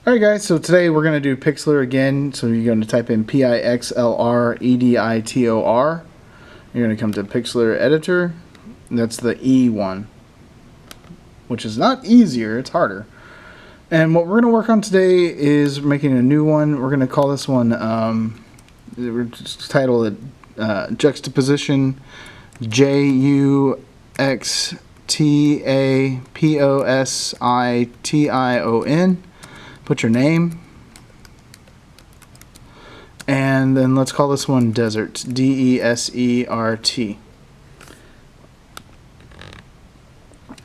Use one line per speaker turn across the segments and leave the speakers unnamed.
Alright guys, so today we're going to do Pixlr again. So you're going to type in Pixlr Editor. You're going to come to Pixlr Editor. And that's the E one, which is not easier, it's harder. And what we're going to work on today is making a new one. We're going to call this one, we're just title it Juxtaposition, Juxtaposition. Put your name, and then let's call this one Desert, D-E-S-E-R-T.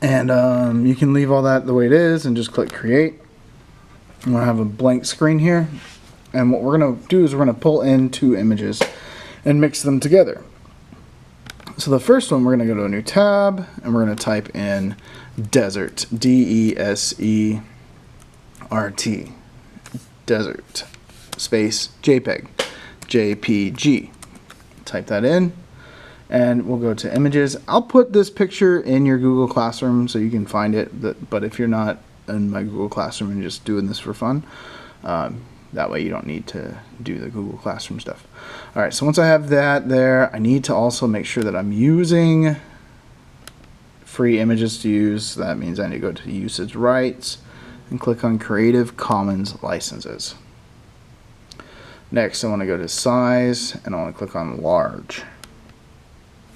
And you can leave all that the way it is and just click create. I'm going to have a blank screen here, and what we're going to do is we're going to pull in two images and mix them together. So the first one, we're going to go to a new tab, and we're going to type in Desert, D-E-S-E-R-T, Desert, space, JPEG, JPG. Type that in, and we'll go to images. I'll put this picture in your Google Classroom so you can find it, but if you're not in my Google Classroom and just doing this for fun, that way you don't need to do the Google Classroom stuff. Alright, so once I have that there, I need to also make sure that I'm using free images to use. That means I need to go to usage rights and click on Creative Commons licenses. Next, I want to go to size, and I want to click on large.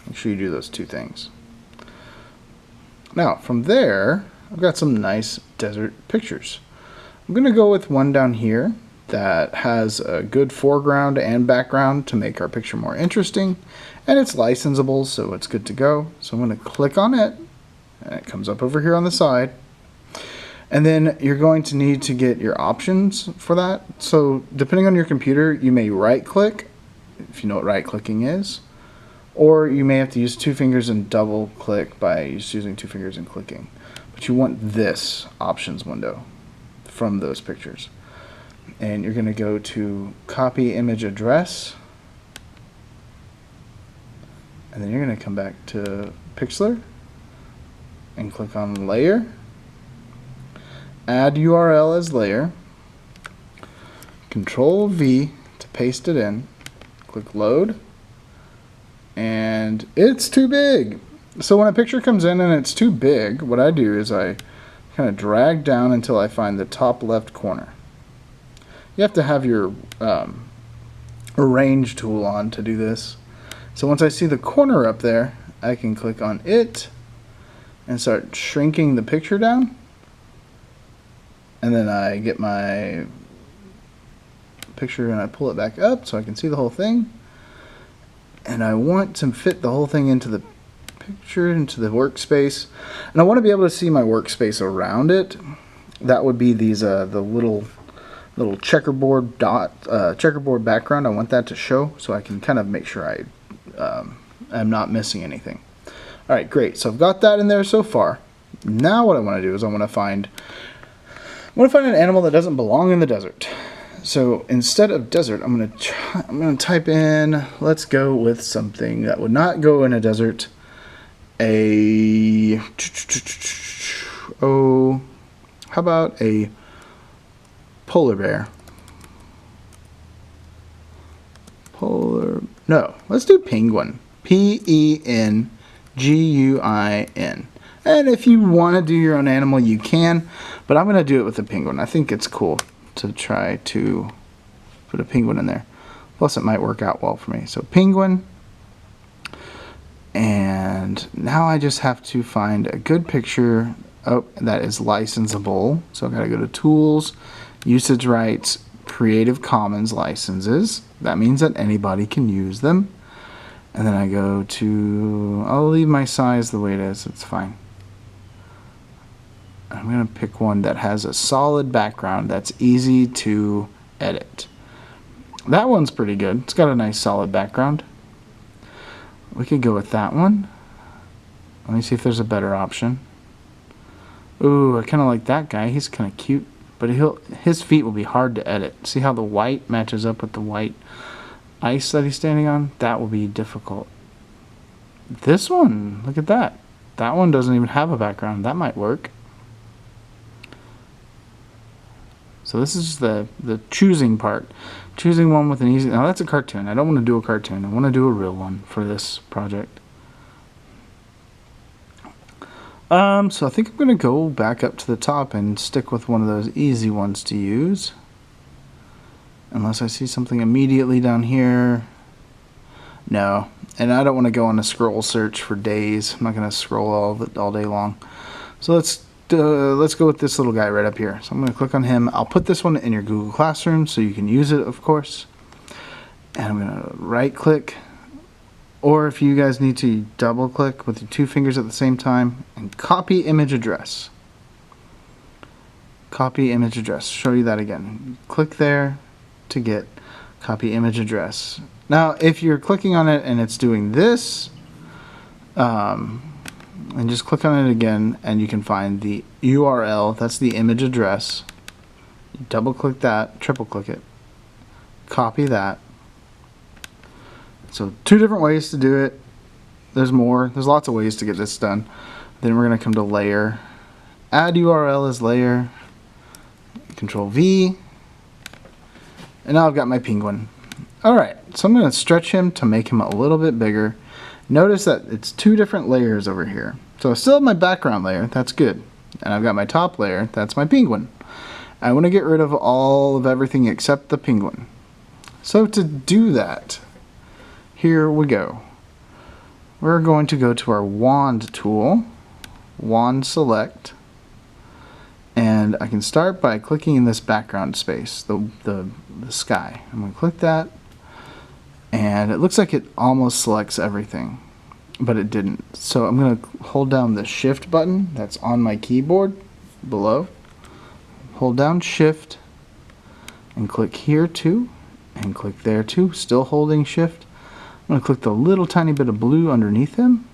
Make sure you do those two things. Now, from there, I've got some nice desert pictures. I'm going to go with one down here that has a good foreground and background to make our picture more interesting, and it's licensable, so it's good to go. So I'm going to click on it, and it comes up over here on the side. And then you're going to need to get your options for that. So depending on your computer, you may right click, if you know what right clicking is, or you may have to use two fingers and double click by just using two fingers and clicking. But you want this options window from those pictures. And you're going to go to copy image address, and then you're going to come back to Pixlr and click on layer. Add URL as layer, Control V to paste it in, click load, and it's too big. So when a picture comes in and it's too big, what I do is I kind of drag down until I find the top left corner. You have to have your arrange tool on to do this. So once I see the corner up there, I can click on it and start shrinking the picture down. And then I get my picture and I pull it back up so I can see the whole thing. And I want to fit the whole thing into the picture, into the workspace. And I want to be able to see my workspace around it. That would be these the little checkerboard checkerboard background. I want that to show so I can kind of make sure I am not missing anything. All right, great. So I've got that in there so far. Now what I want to do is I want to find an animal that doesn't belong in the desert. So instead of desert, I'm gonna type in, let's go with something that would not go in a desert. How about a polar bear? No, let's do penguin. Penguin. And if you want to do your own animal, you can, but I'm going to do it with a penguin. I think it's cool to try to put a penguin in there. Plus, it might work out well for me. So penguin. And now I just have to find a good picture that is licensable. So I've got to go to Tools, Usage Rights, Creative Commons licenses. That means that anybody can use them. And then I go to, I'll leave my size the way it is. It's fine. I'm going to pick one that has a solid background that's easy to edit. That one's pretty good. It's got a nice solid background. We could go with that one. Let me see if there's a better option. Ooh, I kind of like that guy. He's kind of cute, but his feet will be hard to edit. See how the white matches up with the white ice that he's standing on? That will be difficult. This one, look at that. That one doesn't even have a background. That might work. So this is the choosing part. Choosing one with an easy... Now that's a cartoon. I don't want to do a cartoon. I want to do a real one for this project. So I think I'm going to go back up to the top and stick with one of those easy ones to use. Unless I see something immediately down here. No. And I don't want to go on a scroll search for days. I'm not going to scroll all day long. So let's go with this little guy right up here. So I'm going to click on him. I'll put this one in your Google Classroom so you can use it, of course. And I'm going to right click, or if you guys need to, double click with your 2 fingers at the same time and copy image address. Copy image address. Show you that again. Click there to get copy image address. Now if you're clicking on it and it's doing this, and just click on it again and you can find the URL. That's the image address. Double click that, triple click it, copy that. So 2 different ways to do it. There's more. There's lots of ways to get this done. Then we're going to come to layer, add URL as layer, Control V, and now I've got my penguin. Alright, so I'm going to stretch him to make him a little bit bigger. Notice that it's 2 different layers over here. So I still have my background layer, that's good. And I've got my top layer, that's my penguin. I want to get rid of all of everything except the penguin. So to do that, here we go. We're going to go to our wand tool, wand select, and I can start by clicking in this background space, the sky. I'm going to click that, and it looks like it almost selects everything, but it didn't. So I'm going to hold down the shift button that's on my keyboard below, hold down shift, and click here too, and click there too, still holding shift. I'm going to click the little tiny bit of blue underneath him,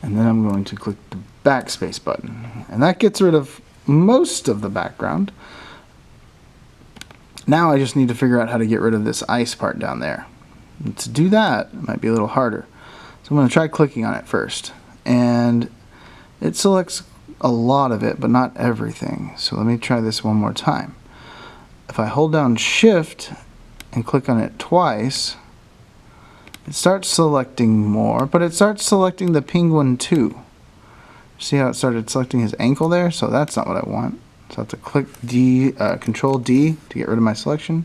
and then I'm going to click the backspace button, and that gets rid of most of the background. Now I just need to figure out how to get rid of this ice part down there. And to do that, it might be a little harder. So I'm going to try clicking on it first, and it selects a lot of it, but not everything. So let me try this one more time. If I hold down shift and click on it twice, it starts selecting more, but it starts selecting the penguin too. See how it started selecting his ankle there? So that's not what I want. So I have to click D, Control D to get rid of my selection,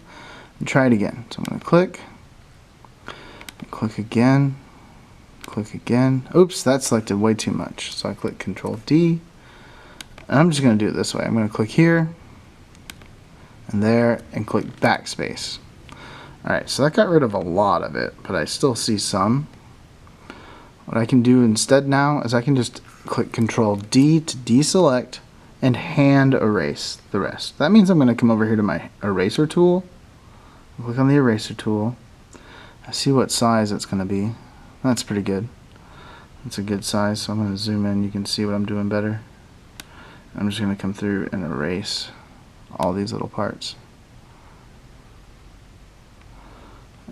and try it again. So I'm going to click again, click again. Oops, that selected way too much. So I click Control D, and I'm just going to do it this way. I'm going to click here and there and click backspace. Alright, so that got rid of a lot of it, but I still see some. What I can do instead now is I can just click Control D to deselect and hand erase the rest. That means I'm going to come over here to my eraser tool, click on the eraser tool. I see what size it's going to be. That's pretty good. That's a good size, so I'm going to zoom in. You can see what I'm doing better. I'm just going to come through and erase all these little parts.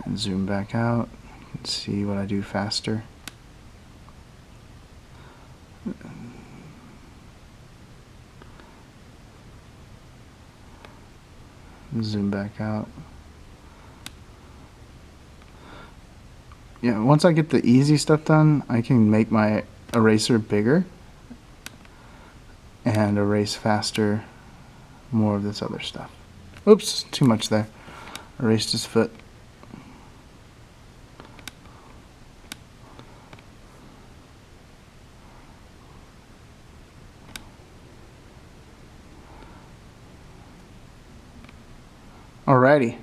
And zoom back out and see what I do faster. Zoom back out. Yeah, once I get the easy stuff done, I can make my eraser bigger and erase faster more of this other stuff. Oops, too much there. Erased his foot. Alrighty,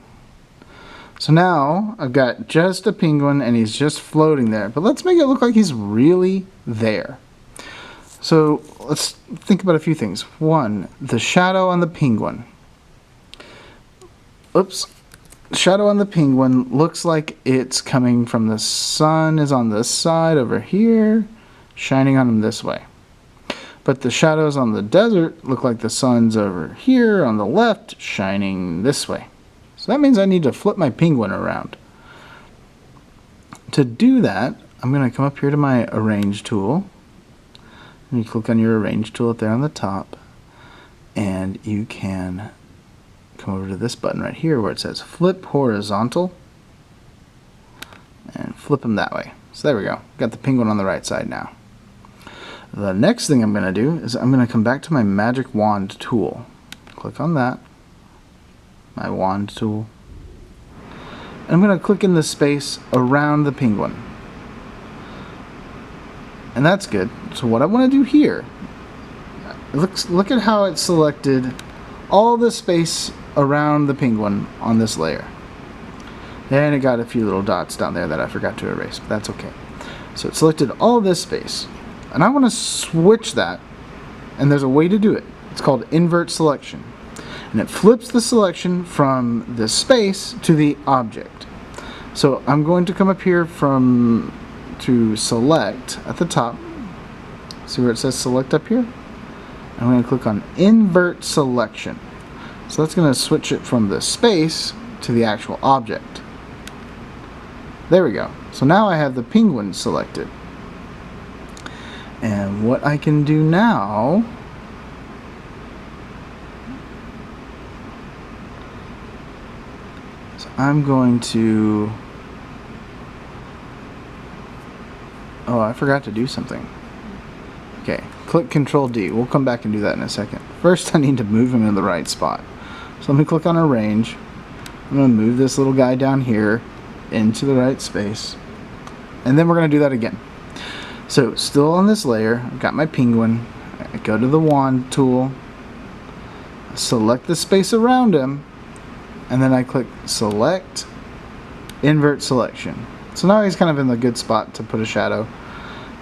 so now I've got just a penguin and he's just floating there, but let's make it look like he's really there. So let's think about a few things. One, the shadow on the penguin. Oops. Shadow on the penguin looks like it's coming from the sun is on this side over here, shining on him this way. But the shadows on the desert look like the sun's over here on the left, shining this way. So that means I need to flip my penguin around. To do that, I'm going to come up here to my Arrange tool. And you click on your Arrange tool up there on the top. And you can come over to this button right here where it says flip horizontal and flip them that way. So there we go. Got the penguin on the right side now. The next thing I'm going to do is I'm going to come back to my magic wand tool. Click on that. My wand tool. And I'm going to click in the space around the penguin. And that's good. So what I want to do here, look at how it selected all the space around the penguin on this layer. And it got a few little dots down there that I forgot to erase, but that's okay. So it selected all this space. And I want to switch that, and there's a way to do it. It's called invert selection. And it flips the selection from the space to the object. So I'm going to come up here to select at the top. See where it says select up here? I'm going to click on invert selection. So that's going to switch it from the space to the actual object. There we go. So now I have the penguin selected. And what I can do now is I'm going to... Oh, I forgot to do something. Okay, click Control D. We'll come back and do that in a second. First, I need to move him in the right spot. So let me click on Arrange. I'm going to move this little guy down here into the right space. And then we're going to do that again. So, still on this layer, I've got my penguin. I go to the wand tool, select the space around him, and then I click Select, Invert Selection. So now he's kind of in the good spot to put a shadow.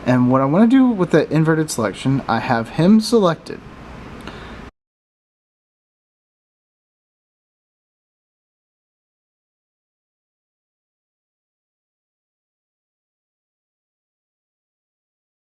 And what I want to do with the inverted selection, I have him selected.